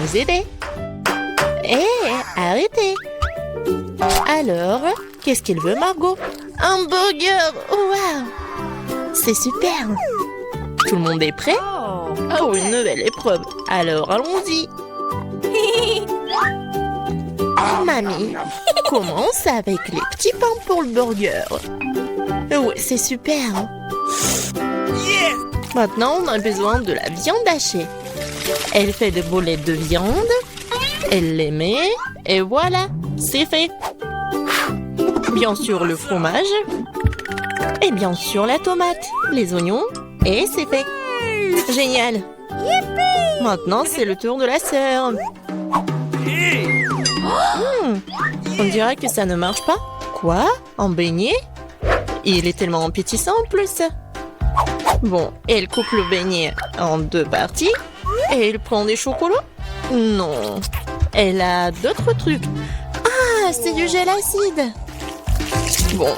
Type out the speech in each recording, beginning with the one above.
vous aider. Hé, arrêtez. Alors, qu'est-ce qu'il veut, Margot? Un burger! Waouh! C'est super! Tout le monde est prêt? Pour une nouvelle épreuve. Alors, allons-y. Mamie, commence avec les petits pains pour le burger. Ouais, c'est super. Maintenant, on a besoin de la viande hachée. Elle fait des boulettes de viande. Elle les met. Et voilà, c'est fait. Bien sûr, le fromage. Et bien sûr, la tomate, les oignons. Et c'est fait. Génial. Maintenant, c'est le tour de la sœur. On dirait que ça ne marche pas. Quoi? Un beignet? Il est tellement appétissant en plus. Bon, elle coupe le beignet en 2 parties. Et elle prend des chocolats? Non. Elle a d'autres trucs. Ah, c'est du gel acide. Bon,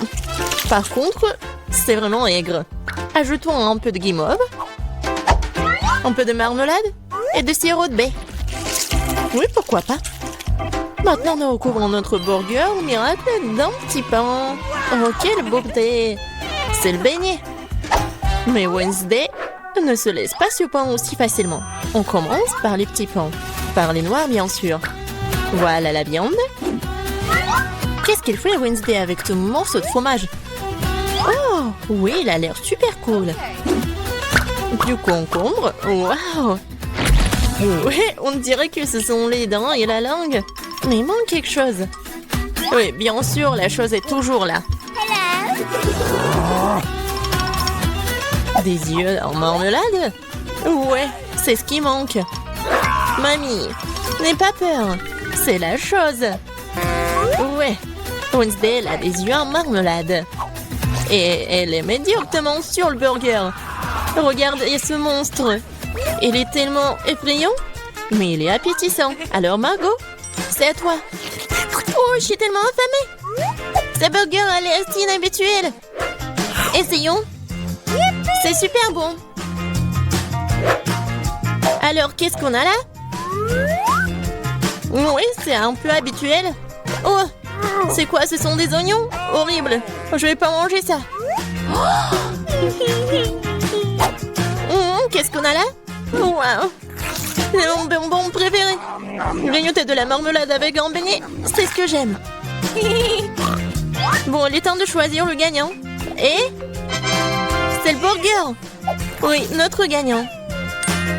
par contre, c'est vraiment aigre. Ajoutons un peu de guimauve, un peu de marmelade et de sirop de baie. Oui, pourquoi pas. Maintenant, nous recouvrons notre burger au miracle d'un petit pain. Oh, quelle beauté! C'est le beignet. Mais Wednesday ne se laisse pas surprendre aussi facilement. On commence par les petits pains. Par les noirs, bien sûr. Voilà la viande. Qu'est-ce qu'il fait Wednesday avec ce morceau de fromage? Oh, oui, il a l'air super cool. Du concombre. Waouh! Oui, on dirait que ce sont les dents et la langue. Mais il manque quelque chose. Oui, bien sûr, la chose est toujours là. Des yeux en marmelade? Ouais, c'est ce qui manque. Mamie, n'aie pas peur. C'est la chose. Ouais, Wednesday, elle a des yeux en marmelade. Et elle les met directement sur le burger. Regardez ce monstre. Il est tellement effrayant, mais il est appétissant. Alors Margot, c'est à toi. Oh, je suis tellement affamée. Ce burger a l'air si inhabituel. Essayons. C'est super bon. Alors, qu'est-ce qu'on a là? Oui, c'est un peu habituel. Oh, c'est quoi? Ce sont des oignons? Horrible. Je vais pas manger ça. Qu'est-ce qu'on a là? Wow. C'est mon bonbon préféré. Grignoter de la marmelade avec un beignet, c'est ce que j'aime. Bon, il est temps de choisir le gagnant. Et c'est le burger. Oui, notre gagnant.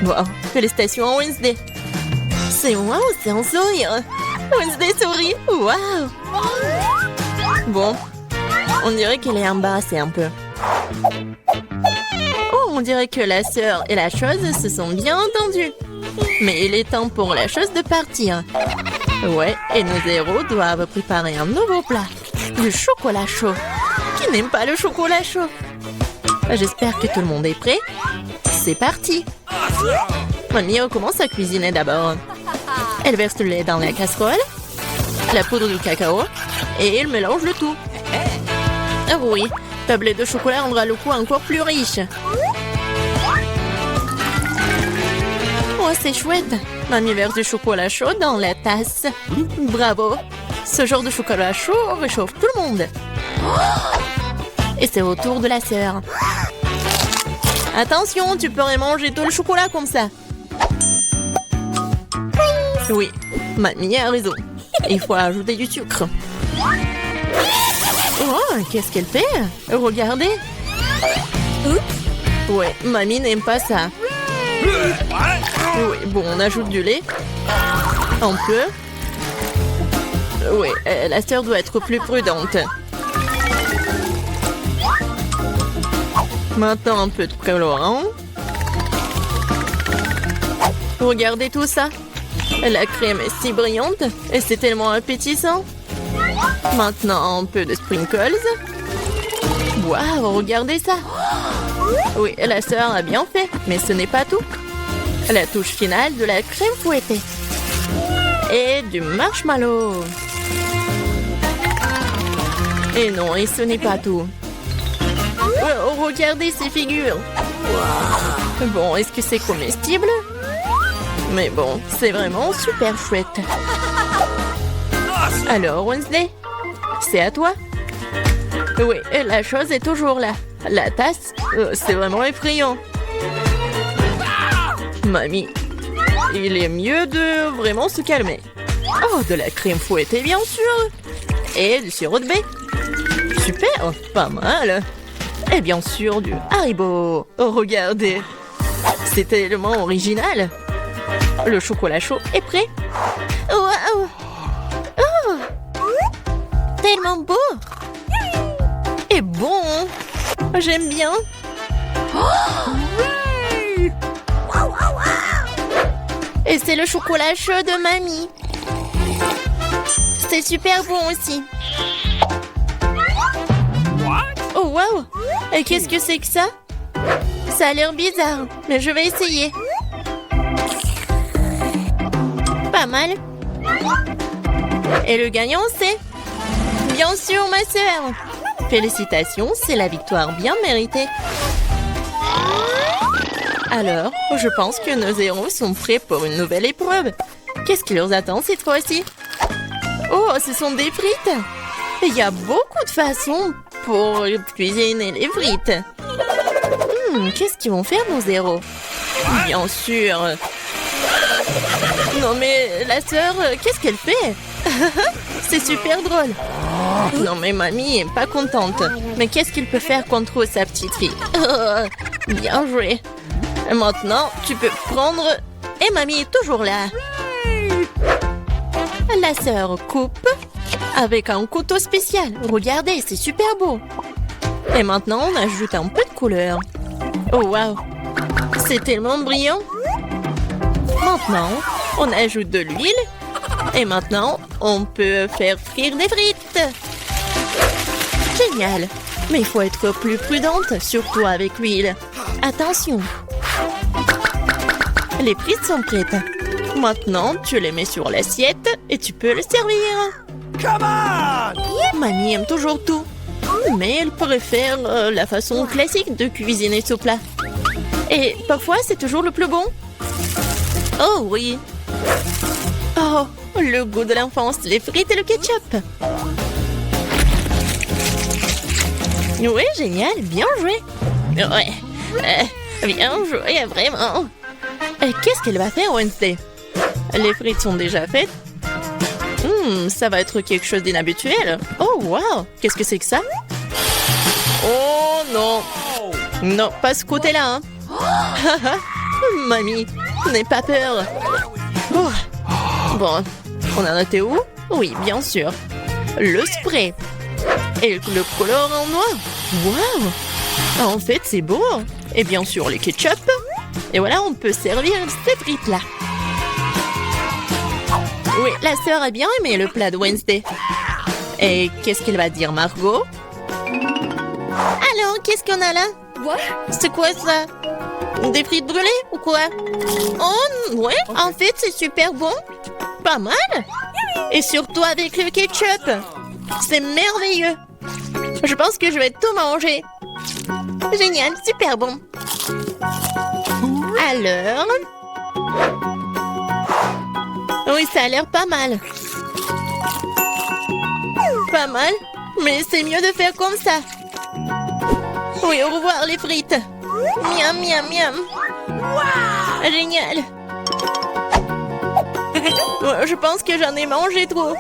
Wow, félicitations à Wednesday. C'est un sourire. Wednesday sourit. Wow. Bon, on dirait qu'elle est embarrassée un peu. Oh, on dirait que la sœur et la chose se sont bien entendues. Mais il est temps pour la chose de partir. Ouais, et nos héros doivent préparer un nouveau plat. Du chocolat chaud. Qui n'aime pas le chocolat chaud? J'espère que tout le monde est prêt. C'est parti. Mamie commence à cuisiner d'abord. Elle verse le lait dans la casserole, la poudre de cacao, et elle mélange le tout. Ah oui, tablette de chocolat rendra le goût encore plus riche. Oh, c'est chouette. Mamie verse du chocolat chaud dans la tasse. Bravo. Ce genre de chocolat chaud réchauffe tout le monde. Et c'est au tour de la sœur. Attention, tu pourrais manger tout le chocolat comme ça. Oui, mamie a raison. Il faut ajouter du sucre. Oh, qu'est-ce qu'elle fait? Regardez. Ouais, mamie n'aime pas ça. Oui, bon, on ajoute du lait. Un peu. Oui, la sœur doit être plus prudente. Maintenant, un peu de colorant. Regardez tout ça. La crème est si brillante et c'est tellement appétissant. Maintenant, un peu de sprinkles. Waouh, regardez ça. Oui, la sœur a bien fait, mais ce n'est pas tout. La touche finale de la crème fouettée. Et du marshmallow. Et non, et ce n'est pas tout. Oh, regardez ces figures. Bon, est-ce que c'est comestible? Mais bon, c'est vraiment super chouette. Alors, Wednesday, c'est à toi. Oui, la chose est toujours là. La tasse, c'est vraiment effrayant. Mamie, il est mieux de vraiment se calmer. Oh, de la crème fouettée, bien sûr. Et du sirop de baie. Super, pas mal. Et bien sûr, du Haribo. Oh, regardez. C'est tellement original. Le chocolat chaud est prêt. Waouh! Oh! Tellement beau! Et bon! J'aime bien. Et c'est le chocolat chaud de mamie. C'est super bon aussi. Oh waouh! Et qu'est-ce que c'est que ça? Ça a l'air bizarre, mais je vais essayer. Pas mal. Et le gagnant, c'est... Bien sûr, ma sœur. Félicitations, c'est la victoire bien méritée. Alors, je pense que nos héros sont prêts pour une nouvelle épreuve. Qu'est-ce qui leur attend cette fois-ci? Oh, ce sont des frites. Il y a beaucoup de façons pour cuisiner les frites. Qu'est-ce qu'ils vont faire, nos héros? Bien sûr. Non mais, la sœur, qu'est-ce qu'elle fait? C'est super drôle. Non mais mamie est pas contente. Mais qu'est-ce qu'il peut faire contre sa petite fille? Bien joué. Et maintenant, tu peux prendre... Et mamie est toujours là. La sœur coupe avec un couteau spécial. Regardez, c'est super beau. Et maintenant, on ajoute un peu de couleur. Oh waouh, c'est tellement brillant. Maintenant, on ajoute de l'huile. Et maintenant, on peut faire frire des frites. Génial. Mais il faut être plus prudente, surtout avec l'huile. Attention. Les frites sont prêtes. Maintenant, tu les mets sur l'assiette et tu peux le servir. Come on! Mamie aime toujours tout. Mais elle préfère la façon classique de cuisiner ce plat. Et parfois, c'est toujours le plus bon. Oh oui. Oh, le goût de l'enfance, les frites et le ketchup. Oui, génial, bien joué. Ouais, bien joué, vraiment. Qu'est-ce qu'elle va faire, Wednesday? Les frites sont déjà faites. Ça va être quelque chose d'inhabituel. Oh, wow, qu'est-ce que c'est que ça? Oh non. Non, pas ce côté-là. Hein. Mamie, n'aie pas peur. Oh. Bon, on a noté où? Oui, bien sûr. Le spray. Et le colorant en noir. Waouh! En fait, c'est beau. Et bien sûr, le ketchup. Et voilà, on peut servir ces frites-là. Oui, la sœur a bien aimé le plat de Wednesday. Et qu'est-ce qu'elle va dire, Margot? Alors, qu'est-ce qu'on a là? C'est quoi ça? Des frites brûlées ou quoi? Oh, ouais, en fait, c'est super bon. Pas mal. Et surtout avec le ketchup. C'est merveilleux. Je pense que je vais tout manger. Génial, super bon. Alors... Oui, ça a l'air pas mal. Pas mal, mais c'est mieux de faire comme ça. Oui, au revoir les frites. Miam, miam, miam. Génial. Je pense que j'en ai mangé trop.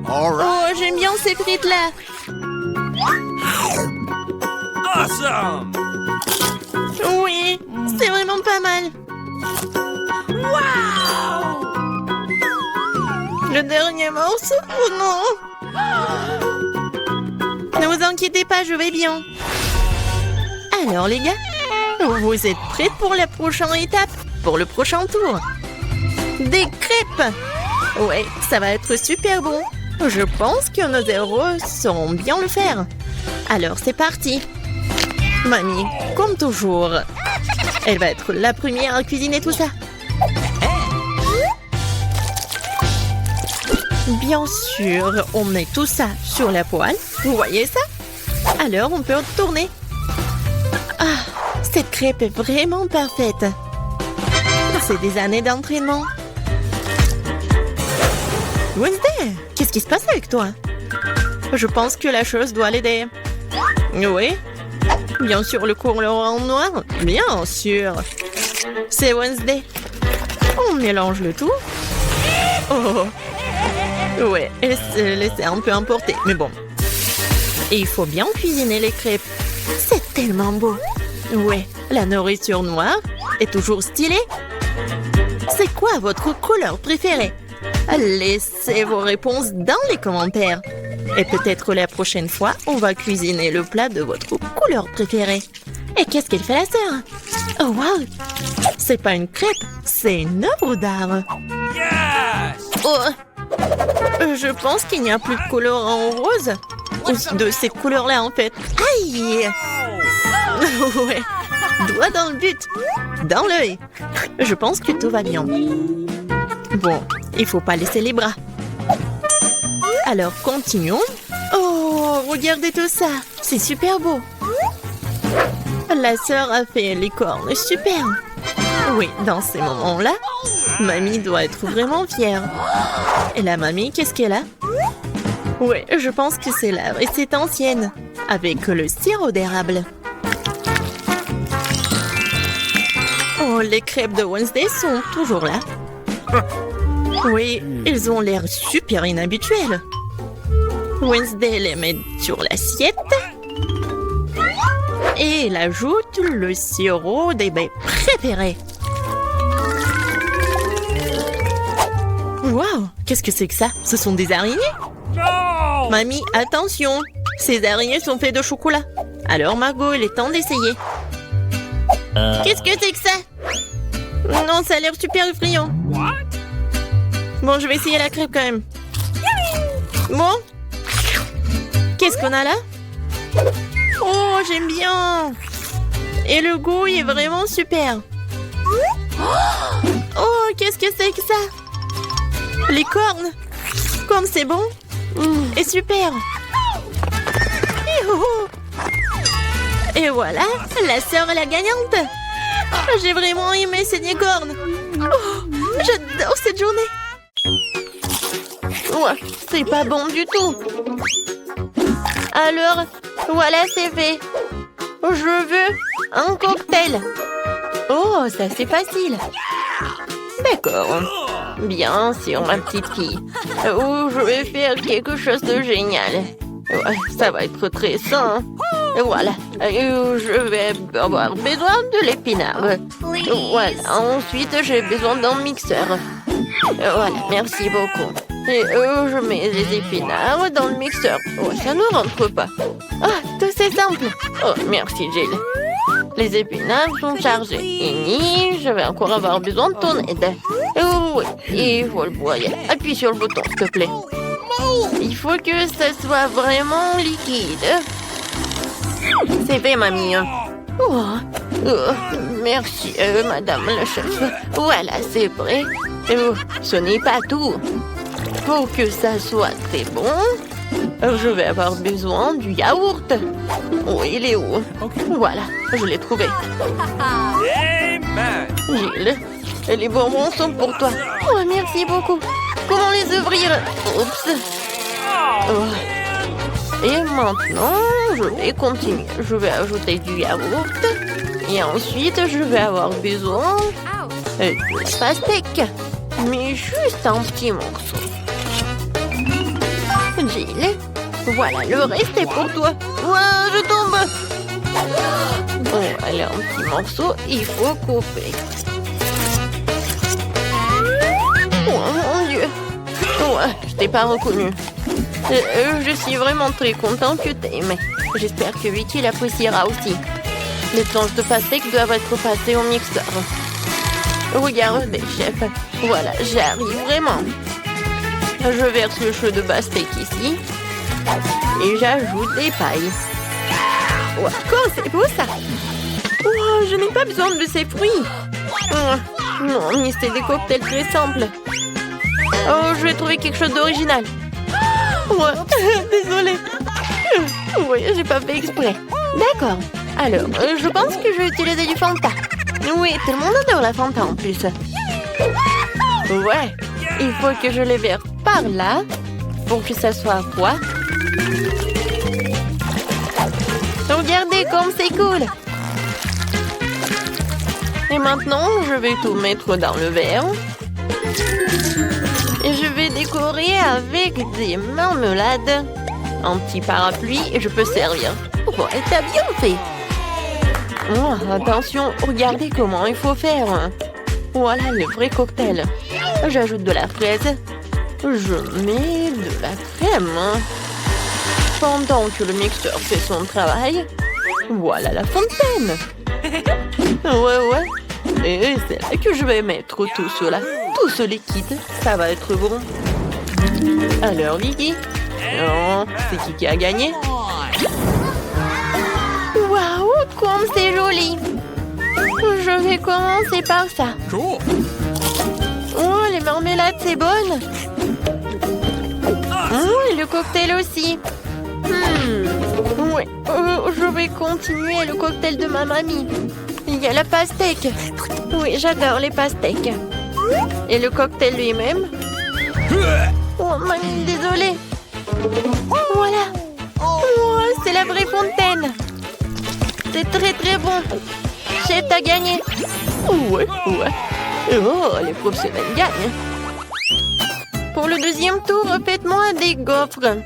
Oh, j'aime bien ces frites-là. Awesome! Oui, c'est vraiment pas mal. Wow! Le dernier morceau? Oh non! Ne vous inquiétez pas, je vais bien. Alors les gars, vous êtes prêts pour la prochaine étape? Pour le prochain tour? Des crêpes! Ouais, ça va être super bon. Je pense que nos héros sauront bien le faire. Alors c'est parti. Mamie, comme toujours, elle va être la première à cuisiner tout ça. Bien sûr, on met tout ça sur la poêle. Vous voyez ça? Alors, on peut tourner. Ah, cette crêpe est vraiment parfaite. C'est des années d'entraînement. Wednesday, qu'est-ce qui se passe avec toi? Je pense que la chose doit l'aider. Oui. Bien sûr, le colorant noir. Bien sûr. C'est Wednesday. On mélange le tout. Oh. Ouais, elle s'est laissée un peu emporter, mais bon. Et il faut bien cuisiner les crêpes. C'est tellement beau. Ouais, la nourriture noire est toujours stylée. C'est quoi votre couleur préférée? Laissez vos réponses dans les commentaires. Et peut-être la prochaine fois, on va cuisiner le plat de votre couleur préférée. Et qu'est-ce qu'elle fait la sœur? Oh wow! C'est pas une crêpe, c'est une œuvre d'art. Yes! Oh! Je pense qu'il n'y a plus de colorant rose. Ou de ces couleurs-là en fait. Aïe! Ouais. Doigt dans le but. Dans l'œil. Je pense que tout va bien. Bon, il faut pas laisser les bras. Alors, continuons. Oh, regardez tout ça. C'est super beau. La sœur a fait les cornes. Super. Oui, dans ces moments-là, mamie doit être vraiment fière. Et la mamie, qu'est-ce qu'elle a? Oui, je pense que c'est la recette ancienne. Avec le sirop d'érable. Oh, les crêpes de Wednesday sont toujours là. Oui, ils ont l'air super inhabituels. Wednesday les met sur l'assiette. Et elle ajoute le sirop des baies préférés. Waouh, qu'est-ce que c'est que ça? Ce sont des araignées? No! Mamie, attention! Ces araignées sont faites de chocolat. Alors Margot, il est temps d'essayer. Qu'est-ce que c'est que ça? Non, ça a l'air super effrayant. What? Bon, je vais essayer la crêpe quand même. Bon. Qu'est-ce qu'on a là? Oh, j'aime bien. Et le goût est vraiment super. Oh, qu'est-ce que c'est que ça? Les cornes. Comme c'est bon. Et super. Et voilà, la sœur est la gagnante. J'ai vraiment aimé ces cornes. Oh, j'adore cette journée. Ouais, c'est pas bon du tout. Alors, voilà, c'est fait. Je veux un cocktail. Oh, ça c'est facile. D'accord. Bien sûr, ma petite fille. Oh, je vais faire quelque chose de génial. Ouais, ça va être très sain. Voilà. Je vais avoir besoin de l'épinard. Voilà. Ensuite, j'ai besoin d'un mixeur. Voilà, merci beaucoup. Et je mets les épinards dans le mixeur. Oh, ça ne rentre pas. Ah, tout c'est simple. Oh, merci, Jill. Les épinards sont chargés. Et je vais encore avoir besoin de ton aide. Oh, oui, il faut le broyer. Appuie sur le bouton, s'il te plaît. Il faut que ça soit vraiment liquide. C'est fait, mamie. Oh, merci, madame la chef. Voilà, c'est prêt. Oh, ce n'est pas tout. Pour que ça soit très bon, je vais avoir besoin du yaourt. Oh, il est où? Voilà, je l'ai trouvé. Amen! Gilles, les bonbons sont pour toi. Oh, merci beaucoup. Comment les ouvrir? Oups. Oh. Et maintenant, je vais continuer. Je vais ajouter du yaourt. Et ensuite, je vais avoir besoin de pastèque. Mais juste un petit morceau. Jill, voilà, le reste est pour toi. Ouah, je tombe. Bon, allez, un petit morceau, il faut couper. Oh mon Dieu. Ouais, je t'ai pas reconnu. Je suis vraiment très contente que t'aies aimé. J'espère que Vicky l'appréciera aussi. Les tranches de pastèque doivent être passées au mixeur. Regardez, chef. Voilà, j'arrive vraiment. Je verse le chou de pastèque ici. Et j'ajoute des pailles. Wow, c'est beau ça. Oh, je n'ai pas besoin de ces fruits. Oh, non, mais c'est des cocktails très simples. Oh, je vais trouver quelque chose d'original. Ouais, désolée. Oui, j'ai pas fait exprès. D'accord. Alors, je pense que je vais utiliser du Fanta. Oui, tout le monde adore la Fanta en plus. Ouais, il faut que je les verse par là pour que ça soit froid. Regardez comme c'est cool. Et maintenant, je vais tout mettre dans le verre. Et je vais décorer avec des marmelades. Un petit parapluie et je peux servir. Oh, et t'as bien fait. Oh, attention, regardez comment il faut faire. Voilà le vrai cocktail. J'ajoute de la fraise. Je mets de la crème. Pendant que le mixeur fait son travail, voilà la fontaine. Ouais. Et c'est là que je vais mettre tout cela. Tout ce liquide, ça va être bon. Alors, Vicky, oh, c'est qui a gagné? Waouh, comme c'est joli! Je vais commencer par ça. Cool. Oh, les marmelades, c'est bonne. Oh, et le cocktail aussi. Oui, je vais continuer le cocktail de ma mamie. Il y a la pastèque. Oui, j'adore les pastèques. Et le cocktail lui-même. Oh, mamie, désolée. Voilà. Oh, c'est la vraie fontaine. C'est très très bon. Chef, t'as gagné. Ouais. Oh, les professionnels gagnent. Pour le deuxième tour, faites-moi des gaufres.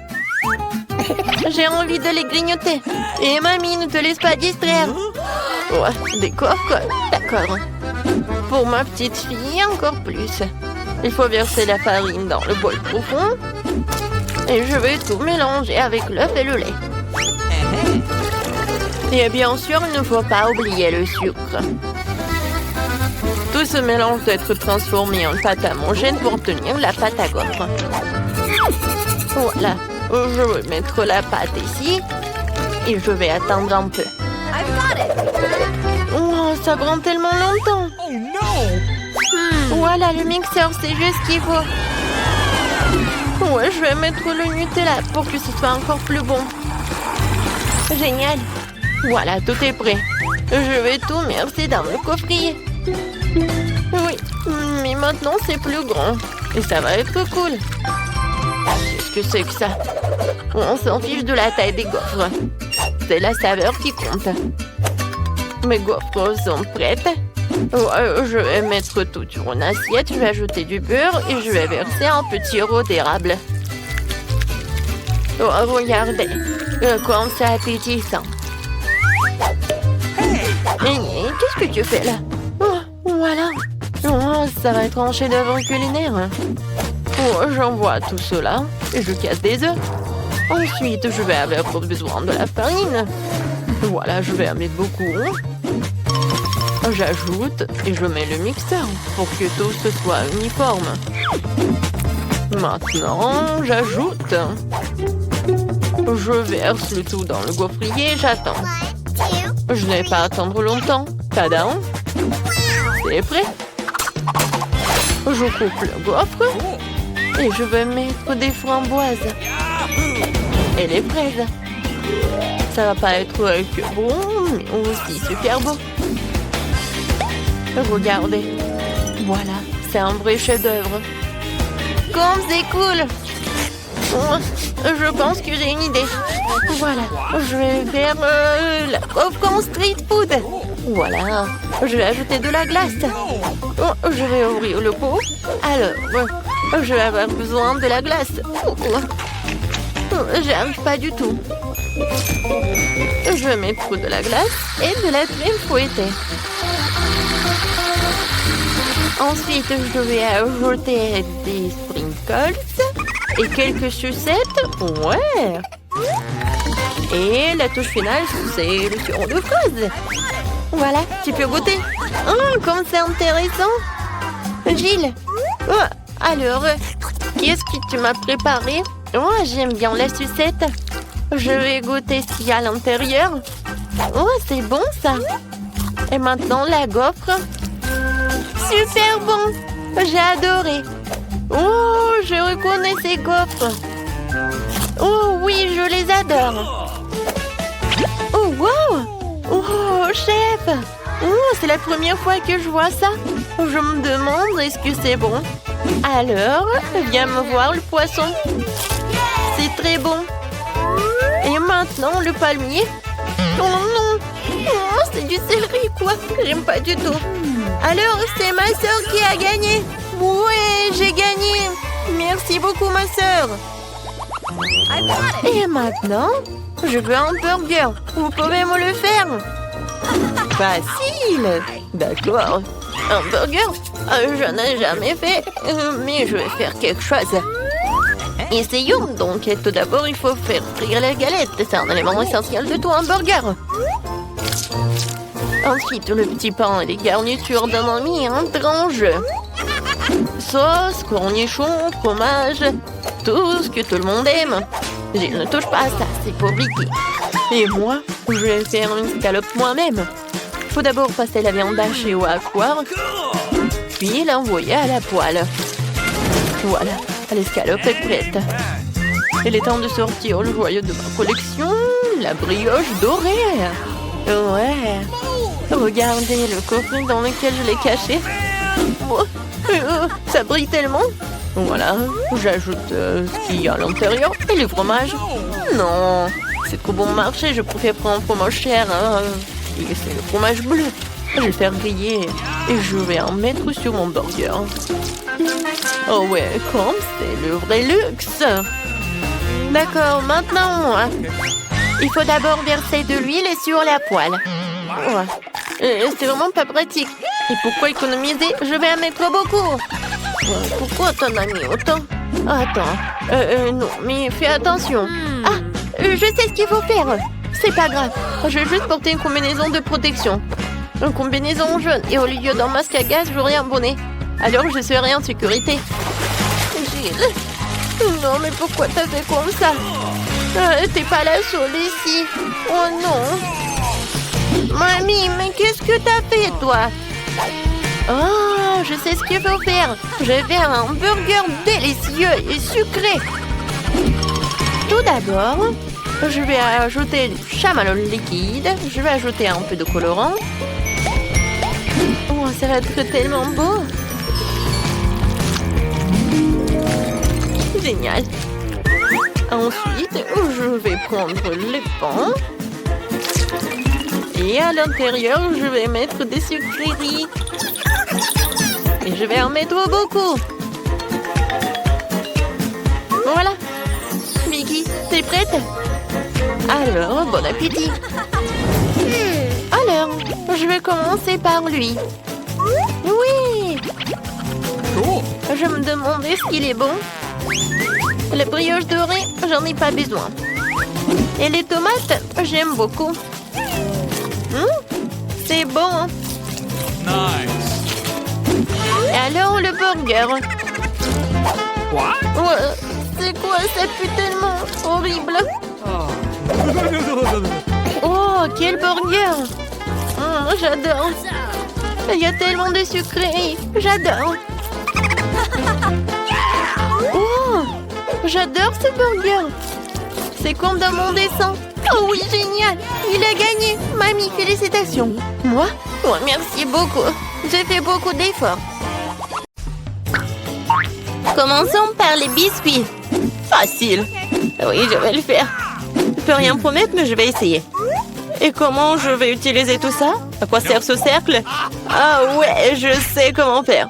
J'ai envie de les grignoter. Et mamie, ne te laisse pas distraire. Ouais, des gaufres, d'accord. Pour ma petite fille, encore plus. Il faut verser la farine dans le bol profond. Et je vais tout mélanger avec l'œuf et le lait. Et bien sûr, il ne faut pas oublier le sucre. Tout ce mélange doit être transformé en pâte à manger pour tenir la pâte à gaufres. Voilà, je vais mettre la pâte ici et je vais attendre un peu. Oh, ça prend tellement longtemps. Oh no! Voilà, le mixeur, c'est juste ce qu'il faut. Ouais, je vais mettre le Nutella pour que ce soit encore plus bon. Génial. Voilà, tout est prêt. Je vais tout verser dans le coffrier. Oui, mais maintenant c'est plus grand. Et ça va être cool. Qu'est-ce que c'est que ça? On s'en fiche de la taille des gaufres. C'est la saveur qui compte. Mes gaufres sont prêtes. Je vais mettre tout sur une assiette. Je vais ajouter du beurre et je vais verser un petit rôti d'érable. Oh, regardez, comme c'est appétissant. Qu'est-ce que tu fais là? Oh, voilà. Oh, ça va être un chef-d'œuvre culinaire. Oh, j'envoie tout cela et je casse des œufs. Ensuite, je vais avoir besoin de la farine. Voilà, je vais en mettre beaucoup. J'ajoute et je mets le mixeur pour que tout ce soit uniforme. Maintenant, j'ajoute. Je verse le tout dans le gaufrier et j'attends. Je n'ai pas à attendre longtemps. Tadam! C'est prêt. Je coupe le gaufre et je vais mettre des framboises et les fraises. Ça va pas être que bon, mais aussi super beau. Regardez. Voilà, c'est un vrai chef-d'œuvre. Comme c'est cool! Je pense que j'ai une idée. Voilà, je vais faire la gaufre en street food. Voilà, je vais ajouter de la glace. Je vais ouvrir le pot. Alors, je vais avoir besoin de la glace. J'arrive pas du tout. Je vais mettre de la glace et de la crème fouettée. Ensuite, je vais ajouter des sprinkles et quelques sucettes. Ouais. Et la touche finale, c'est le sirop de fraise. Voilà, tu peux goûter. Oh, comme c'est intéressant. Gilles, alors, qu'est-ce que tu m'as préparé? Oh, j'aime bien la sucette. Je vais goûter ce qu'il y a à l'intérieur. Oh, c'est bon ça. Et maintenant, la gaufre. Super bon. J'ai adoré. Oh, je reconnais ces gaufres. Oh oui, je les adore. Oh, wow. Oh, chef. Oh, c'est la première fois que je vois ça. Je me demande, est-ce que c'est bon? Alors, viens me voir le poisson. C'est très bon. Et maintenant, le palmier. Oh non! Oh, c'est du céleri, quoi. J'aime pas du tout. Alors, c'est ma sœur qui a gagné. Ouais, j'ai gagné. Merci beaucoup, ma sœur. Et maintenant, je veux un burger. Vous pouvez me le faire? Facile. D'accord. Un burger? Je n'ai jamais fait, mais je vais faire quelque chose. Essayons donc. Tout d'abord, il faut faire frire les galettes. C'est un élément essentiel de tout hamburger. Ensuite, le petit pain et les garnitures donnent un étrange. Sauce, cornichons, fromage, tout ce que tout le monde aime. Je ne touche pas à ça, c'est pour Vicky. Et moi, je vais faire une scalope moi-même. Il faut d'abord passer la viande hachée au hachoir, puis l'envoyer à la poêle. Voilà, l'escalope est prête. Il est temps de sortir le joyau de ma collection, la brioche dorée. Ouais. Regardez le coffret dans lequel je l'ai caché. Oh, ça brille tellement. Voilà, j'ajoute ce qu'il y a à l'intérieur et le fromage. Non, c'est trop bon marché, je préfère prendre un fromage cher. Hein. Et c'est le fromage bleu. Je vais le faire griller et je vais en mettre sur mon burger. Oh ouais, comme c'est le vrai luxe. D'accord, maintenant moi. Il faut d'abord verser de l'huile sur la poêle. Ouais. C'est vraiment pas pratique. Et pourquoi économiser? Je vais en mettre beaucoup. Pourquoi t'en as mis autant? Attends. Non, mais fais attention. Ah, je sais ce qu'il faut faire. C'est pas grave. Je vais juste porter une combinaison de protection. Une combinaison jaune. Et au lieu d'un masque à gaz, j'aurai un bonnet. Alors je serai en sécurité. Gilles. Non, mais pourquoi t'as fait comme ça? T'es pas la seule ici. Oh non. Mamie, mais qu'est-ce que t'as fait, toi? Oh, je sais ce qu'il faut faire. Je vais faire un burger délicieux et sucré. Tout d'abord, je vais ajouter du chamallow liquide. Je vais ajouter un peu de colorant. Oh, ça va être tellement beau. Génial. Ensuite, je vais prendre les pains. Et à l'intérieur, je vais mettre des sucreries. Et je vais en mettre beaucoup. Voilà. Vicky, t'es prête? Alors, bon appétit. Alors, je vais commencer par lui. Oui. Je me demandais ce qu'il est bon. La brioche dorée, j'en ai pas besoin. Et les tomates, j'aime beaucoup. C'est bon. Nice. Et alors le burger. What? Ouais, c'est quoi? Ça pue tellement horrible. Oh, quel burger. J'adore. Il y a tellement de sucreries. J'adore. Oh, j'adore ce burger. C'est comme dans mon dessin. Oh oui, génial. Il a gagné. Mamie, félicitations. Moi? Oh, merci beaucoup. J'ai fait beaucoup d'efforts. Commençons par les biscuits. Facile. Oui, je vais le faire. Je peux rien promettre, mais je vais essayer. Et comment je vais utiliser tout ça? À quoi sert ce cercle? Ah ouais, je sais comment faire.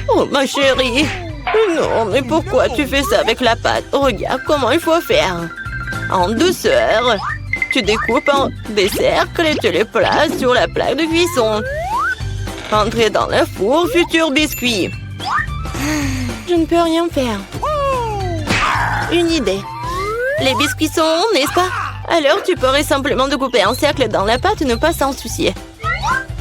Oh, ma chérie. Non, mais pourquoi tu fais ça avec la pâte? Regarde comment il faut faire. En douceur. Tu découpes en des cercles et tu les places sur la plaque de cuisson. Entrez dans le four, futur biscuit. Je ne peux rien faire. Une idée. Les biscuits sont ronds, n'est-ce pas? Alors tu pourrais simplement découper un cercle dans la pâte et ne pas s'en soucier.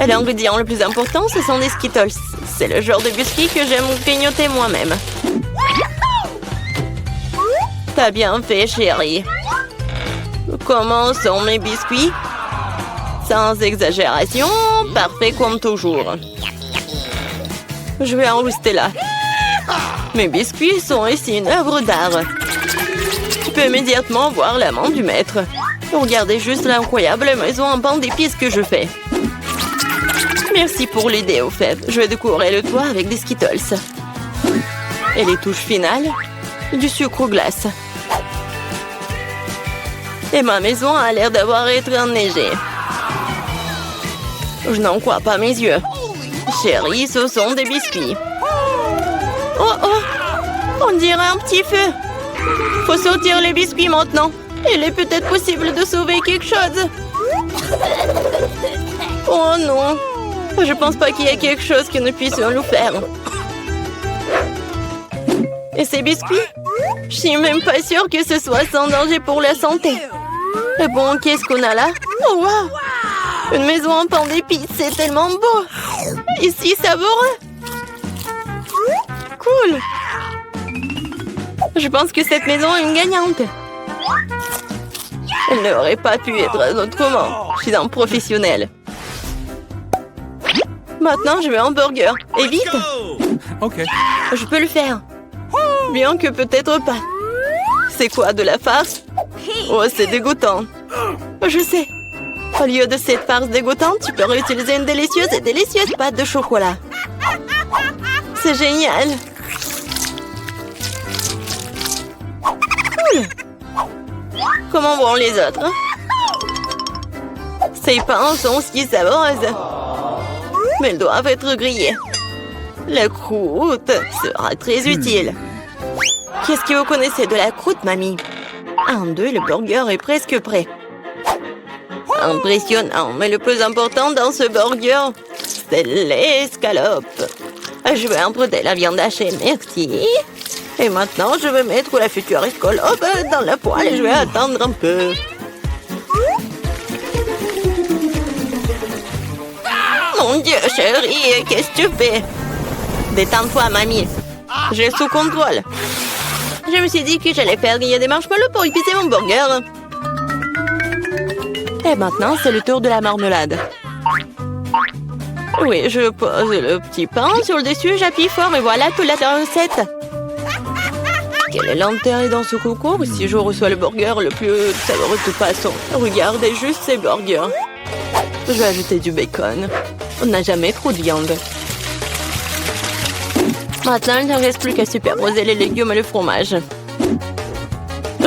Et l'ingrédient le plus important, ce sont des Skittles. C'est le genre de biscuits que j'aime grignoter moi-même. T'as bien fait, chérie. Comment sont mes biscuits? Sans exagération, parfait comme toujours. Je vais en rester là. Mes biscuits sont ici une œuvre d'art. Tu peux immédiatement voir la main du maître. Regardez juste l'incroyable maison en pain d'épices que je fais. Merci pour l'idée, au fait. Je vais décorer le toit avec des Skittles. Et les touches finales, du sucre glace. Et ma maison a l'air d'avoir été enneigée. Je n'en crois pas mes yeux. Chérie, ce sont des biscuits. Oh oh! On dirait un petit feu. Faut sortir les biscuits maintenant. Il est peut-être possible de sauver quelque chose. Oh non! Je pense pas qu'il y ait quelque chose que nous puissions nous faire. Et ces biscuits? Je suis même pas sûre que ce soit sans danger pour la santé. Et bon, qu'est-ce qu'on a là? Oh wow! Une maison en pain d'épices, c'est tellement beau! Ici, savoureux! Cool! Je pense que cette maison est une gagnante. Elle n'aurait pas pu être autrement. Je suis un professionnel. Maintenant, je veux un burger. Et vite! Ok. Je peux le faire. Bien que peut-être pas. C'est quoi, de la farce? Oh, c'est dégoûtant. Je sais. Au lieu de cette farce dégoûtante, tu peux réutiliser une délicieuse pâte de chocolat. C'est génial. Cool. Comment vont les autres? Ces pains sont si savoureuses. Mais ils doivent être grillés. La croûte sera très utile. Qu'est-ce que vous connaissez de la croûte, mamie? 1, 2, le burger est presque prêt. Impressionnant, mais le plus important dans ce burger, c'est l'escalope. Je vais emprunter la viande hachée, merci. Et maintenant, je vais mettre la future escalope dans la poêle et je vais attendre un peu. Mon Dieu, chérie, qu'est-ce que tu fais? Détends-toi, mamie. J'ai sous contrôle. Je me suis dit que j'allais faire griller des marshmallows pour épicer mon burger. Et maintenant, c'est le tour de la marmelade. Oui, je pose le petit pain sur le dessus, j'appuie fort et voilà toute la recette. Quel est l'intérêt dans ce concours si je reçois le burger le plus savoureux de toute façon? Regardez juste ces burgers. Je vais ajouter du bacon. On n'a jamais trop de viande. Maintenant, il ne reste plus qu'à superposer les légumes et le fromage.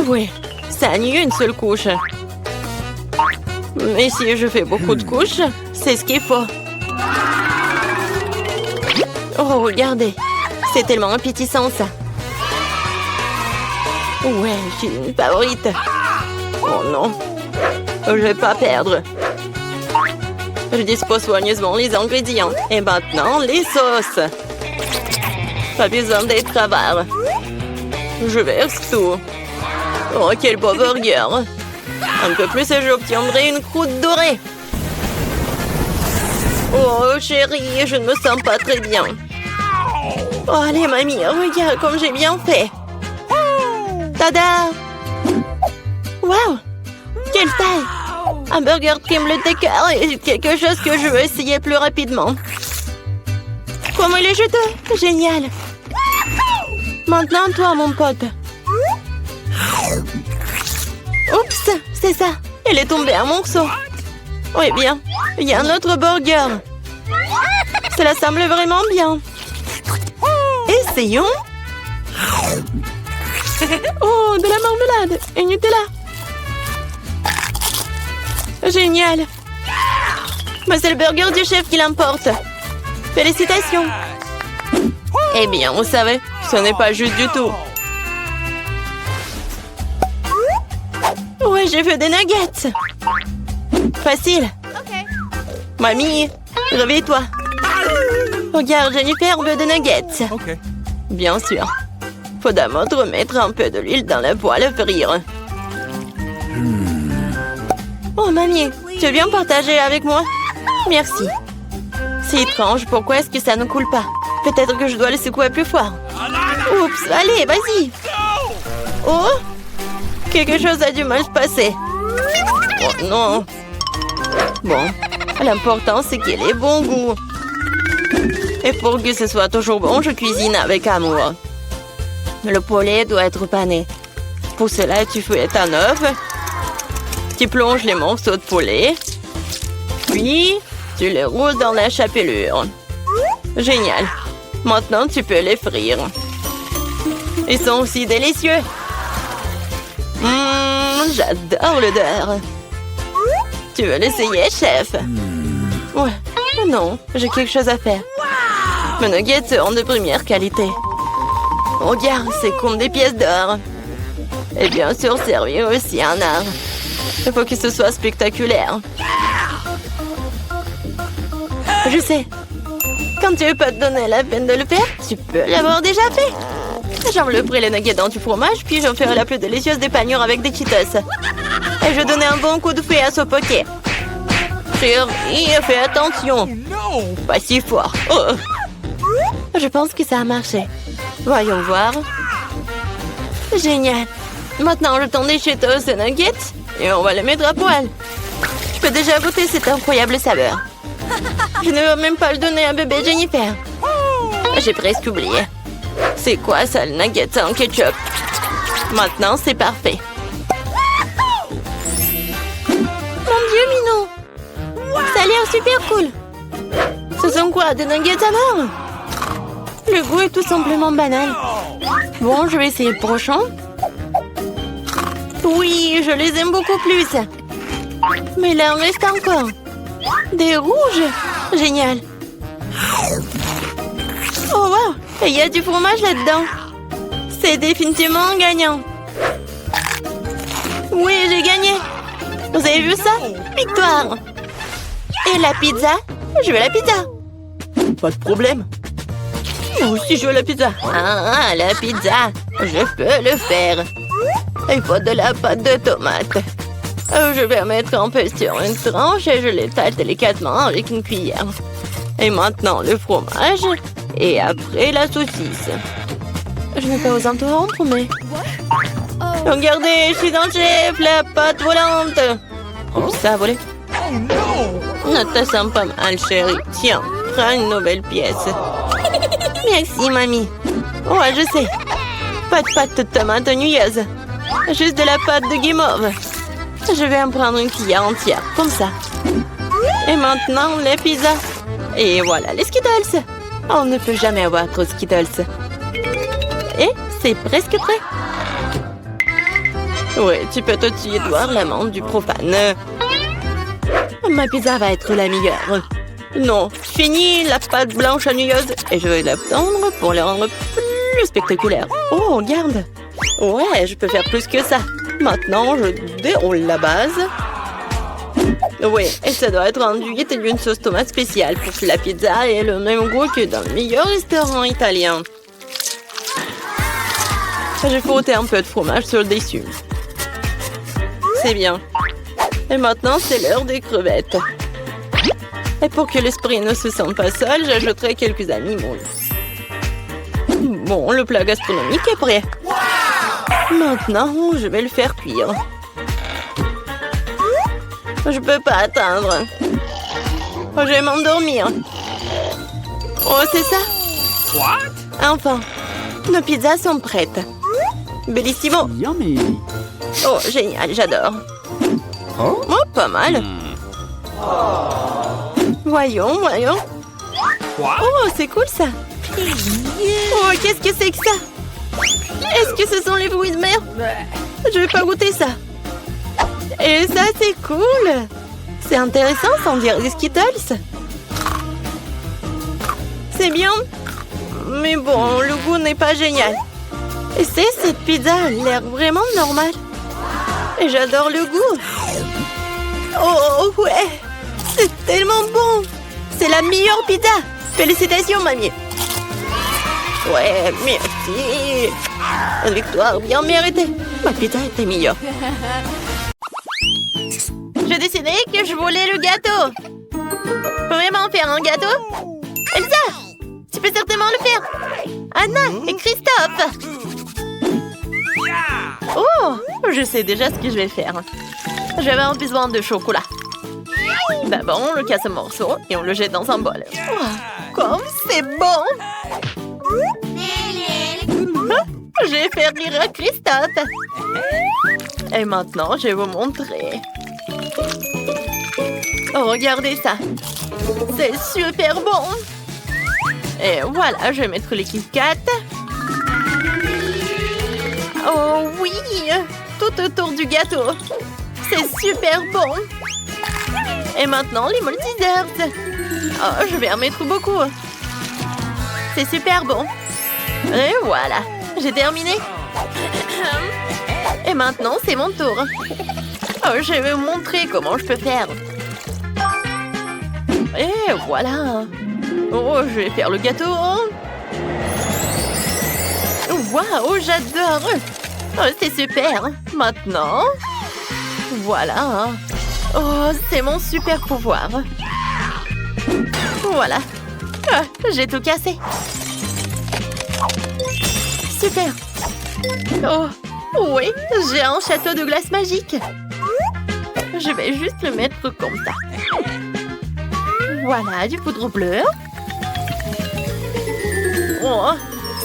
Oui, ça annule une seule couche. Mais si je fais beaucoup de couches, c'est ce qu'il faut. Oh, regardez. C'est tellement appétissant, ça. Ouais, je suis une favorite. Oh non. Je vais pas perdre. Je dispose soigneusement les ingrédients. Et maintenant, les sauces. Pas besoin d'être avare. Je verse tout. Oh, quel beau burger. Un peu plus et j'obtiendrai une croûte dorée. Oh, chérie, je ne me sens pas très bien. Oh, allez, mamie, regarde comme j'ai bien fait. Tada! Wow! Quelle taille! Un burger qui me le décœur et quelque chose que je veux essayer plus rapidement. Comment il est juteux! Génial! Maintenant, toi, mon pote. Oups! C'est ça! Il est tombé un morceau. Oui, bien. Il y a un autre burger. Cela semble vraiment bien. Essayons. Oh, de la marmelade et Nutella. Génial. Mais c'est le burger du chef qui l'importe. Félicitations. Eh bien, vous savez, ce n'est pas juste du tout. Ouais, j'ai fait des nuggets. Facile. Mamie, réveille-toi. Regarde, Jennifer veut des nuggets. Ok. Bien sûr. Faut d'abord mettre un peu de l'huile dans la poêle à frire. Oh, mamie, tu veux bien partager avec moi? Merci. C'est étrange, pourquoi est-ce que ça ne coule pas? Peut-être que je dois le secouer plus fort. Oups, allez, vas-y. Oh, quelque chose a du mal se passer. Oh non. Bon, l'important c'est qu'il ait bon goût. Et pour que ce soit toujours bon, je cuisine avec amour. Le poulet doit être pané. Pour cela, tu fouettes un œuf. Tu plonges les morceaux de poulet. Puis, Tu les roules dans la chapelure. Génial. Maintenant, tu peux les frire. Ils sont aussi délicieux. J'adore l'odeur. Tu veux l'essayer, chef? Ouais. Non, j'ai quelque chose à faire. Mes nuggets sont de première qualité. Regarde, c'est comme des pièces d'or. Et bien sûr, servir aussi un art. Il faut que ce soit spectaculaire. Je sais. Quand tu veux pas te donner la peine de le faire, tu peux l'avoir déjà fait. J'envelopperai les nuggets dans du fromage, puis j'en ferai la plus délicieuse des panures avec des Cheetos. Et je donnerai un bon coup de fouet à ce poké. Chérie, fais attention. Pas si fort. Oh. Je pense que ça a marché. Voyons voir. Génial. Maintenant, le temps des Cheetos et nuggets. Et on va les mettre à poil. Je peux déjà goûter cette incroyable saveur. Je ne veux même pas le donner à bébé Jennifer. J'ai presque oublié. C'est quoi ça, le nugget en ketchup? Maintenant, c'est parfait. Mon Dieu, Minou! Ça a l'air super cool. Ce sont quoi, des nuggets à mort? Le goût est tout simplement banal. Bon, je vais essayer le prochain. Oui, je les aime beaucoup plus. Mais là, il en reste encore. Des rouges. Génial. Oh, wow. Il y a du fromage là-dedans. C'est définitivement gagnant. Oui, j'ai gagné. Vous avez vu ça? Victoire. Et la pizza? Je veux la pizza. Pas de problème. Moi aussi, je veux la pizza. Ah, la pizza. Je peux le faire. Il faut de la pâte de tomate. Je vais mettre un peu sur une tranche et je l'étale délicatement avec une cuillère. Et maintenant, le fromage. Et après, la saucisse. Je n'ai pas aux interrompre, mais... Regardez, je suis un chef, la pâte volante. Oups, ça a volé. Non, ça sent pas mal, chérie. Tiens, prends une nouvelle pièce. Merci, mamie. Ouais, je sais. Pas de pâte de tomate ennuyeuse. Juste de la pâte de guimauve. Je vais en prendre une cuillère entière, comme ça. Et maintenant, les pizzas. Et voilà, les Skittles. On ne peut jamais avoir trop de Skittles. Et c'est presque prêt. Oui, tu peux te tuer de voir l'amende du profane. Ma pizza va être la meilleure. Non, fini la pâte blanche ennuyeuse et je vais la tendre pour la rendre plus spectaculaire. Oh, regarde. Ouais, je peux faire plus que ça. Maintenant, je déroule la base. Oui, et ça doit être enduit d'une sauce tomate spéciale pour que la pizza ait le même goût que dans le meilleur restaurant italien. J'ai frotté un peu de fromage sur le dessus. C'est bien. Et maintenant, c'est l'heure des crevettes. Et pour que l'esprit ne se sente pas seul, j'ajouterai quelques animaux. Bon, le plat gastronomique est prêt. Maintenant, je vais le faire cuire. Je peux pas attendre. Je vais m'endormir. Oh, c'est ça? What? Enfin, nos pizzas sont prêtes. Bellissimo. Yummy. Oh, génial, j'adore. Oh, pas mal. Voyons, voyons. What? Oh, c'est cool ça. Oh, qu'est-ce que c'est que ça? Est-ce que ce sont les bruits de mer? Je vais pas goûter ça. Et ça, c'est cool. C'est intéressant, sans dire des Skittles. C'est bien. Mais bon, le goût n'est pas génial. Et cette pizza a l'air vraiment normale. Et j'adore le goût. Oh, ouais. C'est tellement bon. C'est la meilleure pizza. Félicitations, mamie. Ouais, merci. Une victoire bien méritée. Ma pizza était meilleure. J'ai décidé que je voulais le gâteau. Pouvez-vous en faire un gâteau? Elsa, tu peux certainement le faire. Anna et Christophe. Oh, je sais déjà ce que je vais faire. Je vais avoir besoin de chocolat. D'abord, on le casse en morceaux et on le jette dans un bol. Oh, comme c'est bon! Je vais faire rire à Christophe. Et maintenant, je vais vous montrer. Oh, regardez ça. C'est super bon. Et voilà, je vais mettre les Kit Kat. Oh oui, tout autour du gâteau. C'est super bon. Et maintenant, les multi-desserts. Oh, je vais en mettre beaucoup. C'est super bon. Et voilà, j'ai terminé. Et maintenant, c'est mon tour. Oh, je vais vous montrer comment je peux faire. Et voilà. Oh, je vais faire le gâteau. Waouh, j'adore. Oh, c'est super. Maintenant, voilà. Oh, c'est mon super pouvoir. Voilà. Ah, j'ai tout cassé. Super. Oh, oui, j'ai un château de glace magique. Je vais juste le mettre comme ça. Voilà, du poudre bleue. Oh,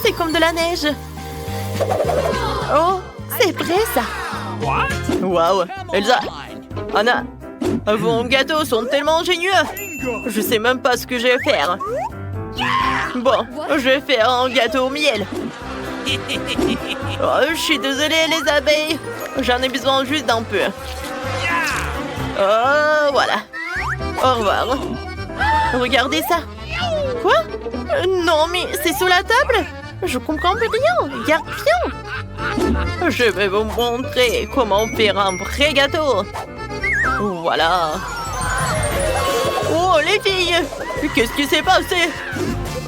c'est comme de la neige. Oh, c'est prêt ça. What? Waouh, Elsa, Anna, vos gâteaux sont tellement ingénieux. Je sais même pas ce que je vais faire. Bon, je vais faire un gâteau au miel. Oh, je suis désolée les abeilles. J'en ai besoin juste d'un peu. Oh, voilà. Au revoir. Regardez ça. Quoi? Non, mais c'est sous la table? Je comprends plus rien. Regarde bien. Je vais vous montrer comment faire un vrai gâteau. Voilà. Oh, les filles. Qu'est-ce qui s'est passé?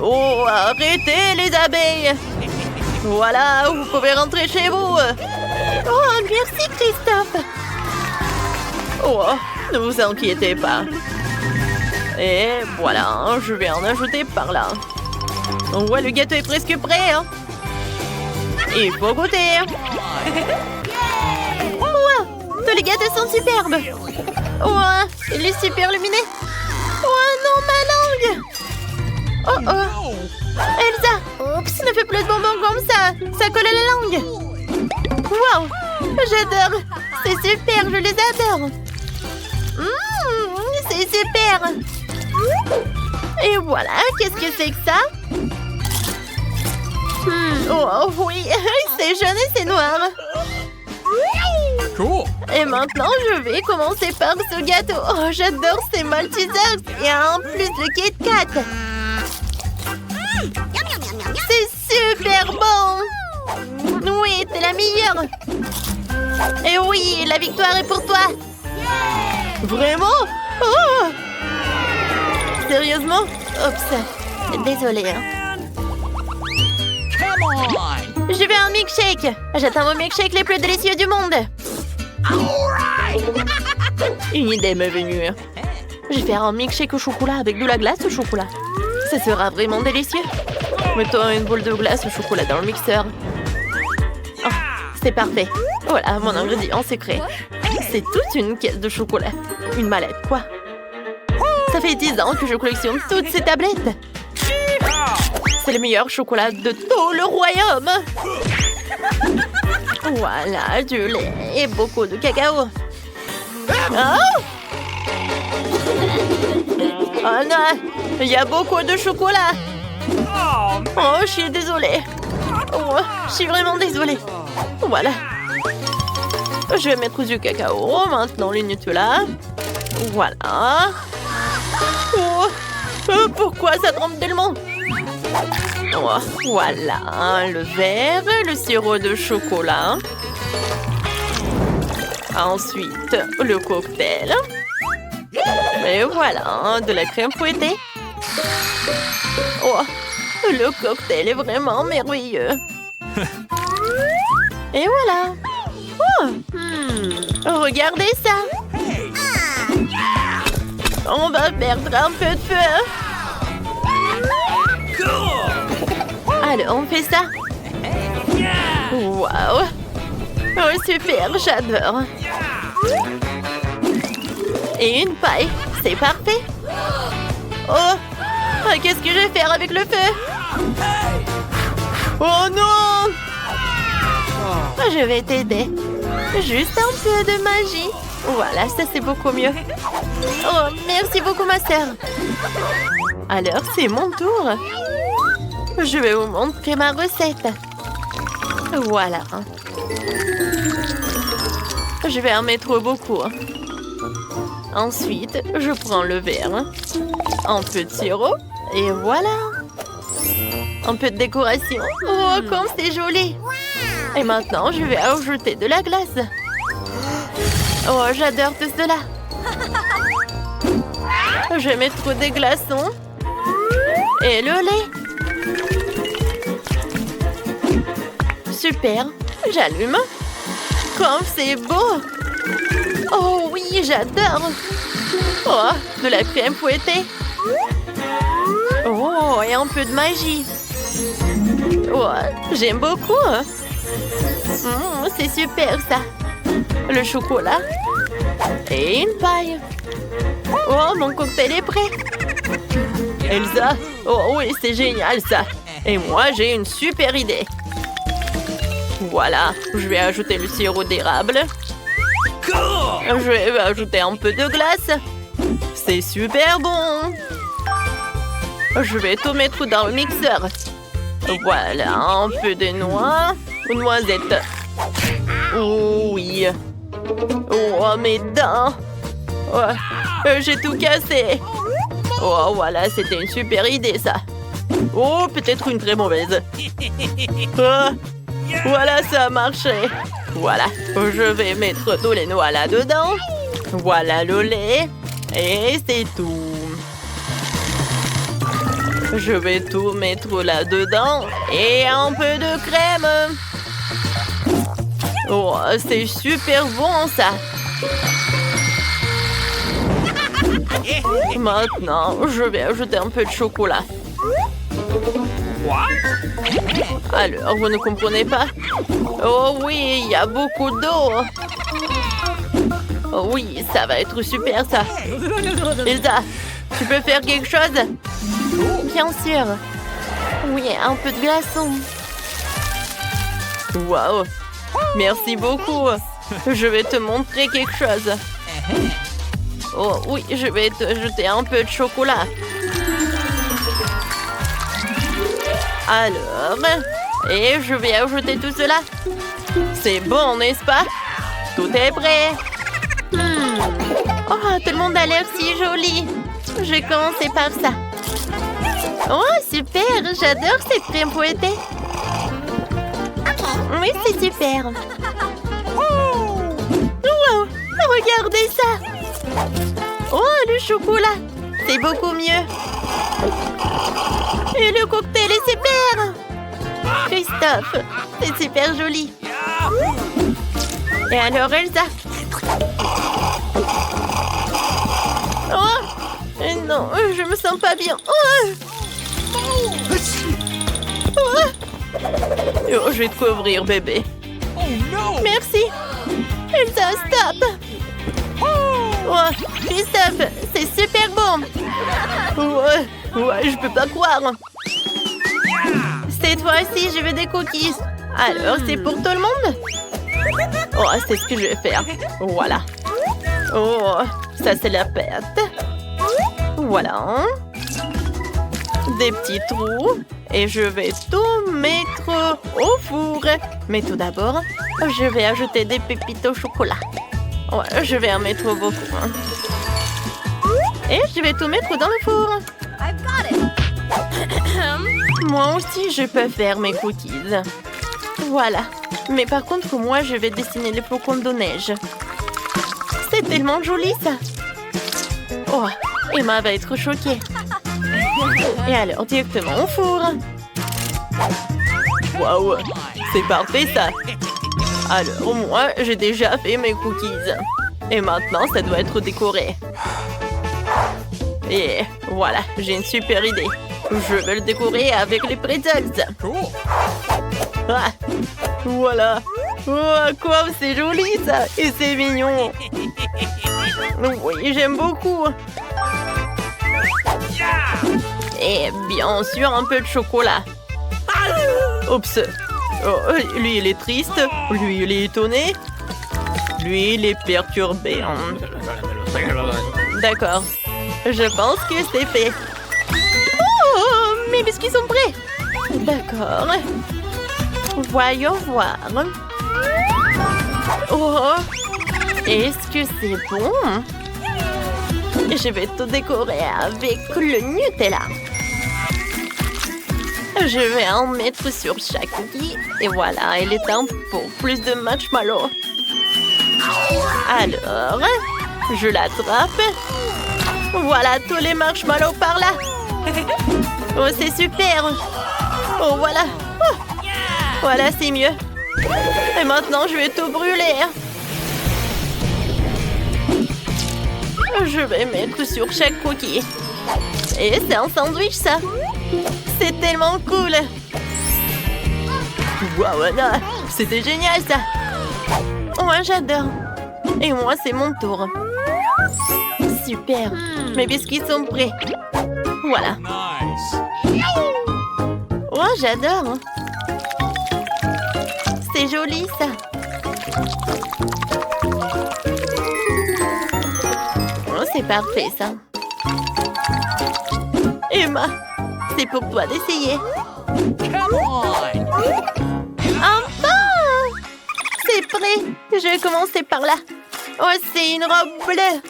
Oh, arrêtez les abeilles. Voilà, vous pouvez rentrer chez vous. Oh, merci Christophe. Oh, ne vous inquiétez pas. Et voilà, je vais en ajouter par là. Ouais, le gâteau est presque prêt. Hein. Il faut goûter. Wow, tous les gâteaux sont superbes. Ouais, il est super lumineux. Oh non, ma langue. Oh oh. Elsa, oups, ne fais plus de bonbons comme ça. Ça colle à la langue. Wow, j'adore. C'est super, je les adore. C'est super. Et voilà, qu'est-ce que c'est que ça? Oh oui, c'est jaune et c'est noir. Cool. Et maintenant, je vais commencer par ce gâteau. Oh, j'adore ces Maltesers. Et en plus, le Kit Kat. C'est super bon. Oui, t'es la meilleure. Et oui, la victoire est pour toi. Vraiment? Oh! Sérieusement? Oups. Désolée. Hein. Je veux un milkshake. J'attends vos milkshakes les plus délicieux du monde. Une idée m'est venue. Je vais faire un milkshake au chocolat avec de la glace au chocolat. Ça sera vraiment délicieux. Mettons une boule de glace au chocolat dans le mixeur. Oh, c'est parfait. Voilà mon ingrédient secret. C'est toute une caisse de chocolat. Une mallette, quoi. Ça fait 10 ans que je collectionne toutes ces tablettes. C'est le meilleur chocolat de tout le royaume. Voilà, du lait et beaucoup de cacao. Oh! Oh non, il y a beaucoup de chocolat. Oh, je suis désolée. Oh, je suis vraiment désolée. Voilà. Je vais mettre du cacao, maintenant le Nutella. Voilà. Oh, pourquoi ça trempe tellement? Oh, voilà, le verre, le sirop de chocolat. Ensuite, le cocktail. Et voilà, de la crème fouettée. Oh, le cocktail est vraiment merveilleux. Et voilà. Oh, regardez ça. On va perdre un peu de feu. Alors, on fait ça. Waouh. Oh, super, j'adore. Et une paille, c'est parfait. Oh, qu'est-ce que je vais faire avec le feu? Oh non! Je vais t'aider. Juste un peu de magie. Voilà, ça c'est beaucoup mieux. Oh, merci beaucoup ma sœur. Alors, c'est mon tour. Je vais vous montrer ma recette. Voilà. Je vais en mettre beaucoup. Ensuite, je prends le verre. Un peu de sirop. Et voilà. Un peu de décoration. Oh, comme c'est joli. Et maintenant, je vais ajouter de la glace. Oh, j'adore tout cela. Je vais mettre des glaçons. Et le lait. Super. J'allume. Comme c'est beau. Oh oui, j'adore. Oh, de la crème fouettée. Oh, et un peu de magie. Oh, j'aime beaucoup. C'est super ça. Le chocolat. Et une paille. Oh, mon cocktail est prêt. Elsa. Oh oui, c'est génial ça. Et moi, j'ai une super idée. Voilà, je vais ajouter le sirop d'érable. Je vais ajouter un peu de glace. C'est super bon. Je vais tout mettre dans le mixeur. Voilà, un peu de noix ou noisettes. Oh oui. Oh, mes dents. Oh, j'ai tout cassé. Oh, voilà, c'était une super idée, ça. Oh, peut-être une très mauvaise. Oh, voilà, ça a marché. Voilà, je vais mettre tous les noix là-dedans. Voilà le lait. Et c'est tout. Je vais tout mettre là-dedans. Et un peu de crème. Oh, c'est super bon, ça. Maintenant, je vais ajouter un peu de chocolat. Alors, vous ne comprenez pas? Oh oui, il y a beaucoup d'eau. Oh oui, ça va être super, ça. Elsa, tu peux faire quelque chose? Bien sûr. Oui, un peu de glaçon. Waouh. Merci beaucoup. Je vais te montrer quelque chose. Oh oui, je vais te ajouter un peu de chocolat. Alors, et je vais ajouter tout cela. C'est bon, n'est-ce pas? Tout est prêt. Oh, tout le monde a l'air si joli. Je vais commencer par ça. Oh, super, j'adore cette crème fouettée. Oui, c'est super. Wow, regardez ça. Oh, le chocolat. C'est beaucoup mieux. Et le cocktail est super. Christophe, c'est super joli. Et alors, Elsa? Oh, non, je me sens pas bien. Oh. Oh, je vais te couvrir, bébé. Merci. Elsa, stop. Oh, Christophe, c'est super bon. Ouais, je peux pas croire. Cette fois-ci, je veux des cookies. Alors, c'est pour tout le monde? Oh, c'est ce que je vais faire. Voilà. Oh, ça c'est la pâte. Voilà. Des petits trous. Et je vais tout mettre au four. Mais tout d'abord, je vais ajouter des pépites au chocolat. Ouais, je vais en mettre beaucoup. Et je vais tout mettre dans le four. Moi aussi, je peux faire mes cookies. Voilà. Mais par contre, moi, je vais dessiner les flocons de neige. C'est tellement joli, ça. Oh, Emma va être choquée. Et alors, directement au four. Waouh, c'est parfait, ça. Alors, moi, j'ai déjà fait mes cookies. Et maintenant, ça doit être décoré. Et voilà, j'ai une super idée. Je vais le décorer avec les pretzels. Ah, voilà. Oh, quoi, c'est joli, ça. Et c'est mignon. Oui, j'aime beaucoup. Et bien sûr, un peu de chocolat. Oups. Oh, lui, il est triste. Lui, il est étonné. lui, il est perturbé. D'accord. Je pense que c'est fait. Oh, mes biscuits sont prêts. D'accord. Voyons voir. Oh, est-ce que c'est bon? Je vais tout décorer avec le Nutella. Je vais en mettre sur chaque cookie. Et voilà, il est temps pour plus de marshmallows. Alors, je l'attrape. Voilà tous les marshmallows par là. Oh, c'est super. Oh, voilà. Oh. Voilà, c'est mieux. Et maintenant, je vais tout brûler. Je vais mettre sur chaque cookie. Et c'est un sandwich, ça. C'est tellement cool. Waouh, c'était génial, ça. Moi, j'adore. Et moi, c'est mon tour. Super. Mes biscuits sont prêts. Voilà. Oh, j'adore. C'est joli, ça. Oh, c'est parfait, ça. Emma, c'est pour toi d'essayer. Enfin! C'est prêt. Je vais commencer par là. Oh, c'est une robe bleue.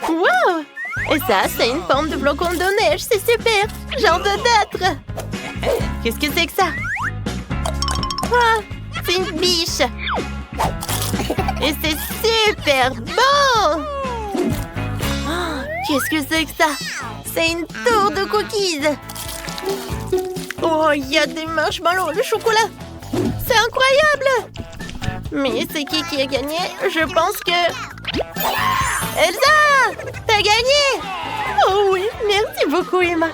Wow! Et ça, c'est une forme de flocon de neige. C'est super. J'en veux d'autres. Qu'est-ce que c'est que ça? Ah, c'est une biche. Et c'est super beau. Oh, qu'est-ce que c'est que ça? C'est une tour de cookies. Oh, il y a des marshmallows, le chocolat. C'est incroyable. Mais c'est qui a gagné? Je pense que... Elsa! T'as gagné! Oh oui, merci beaucoup, Emma.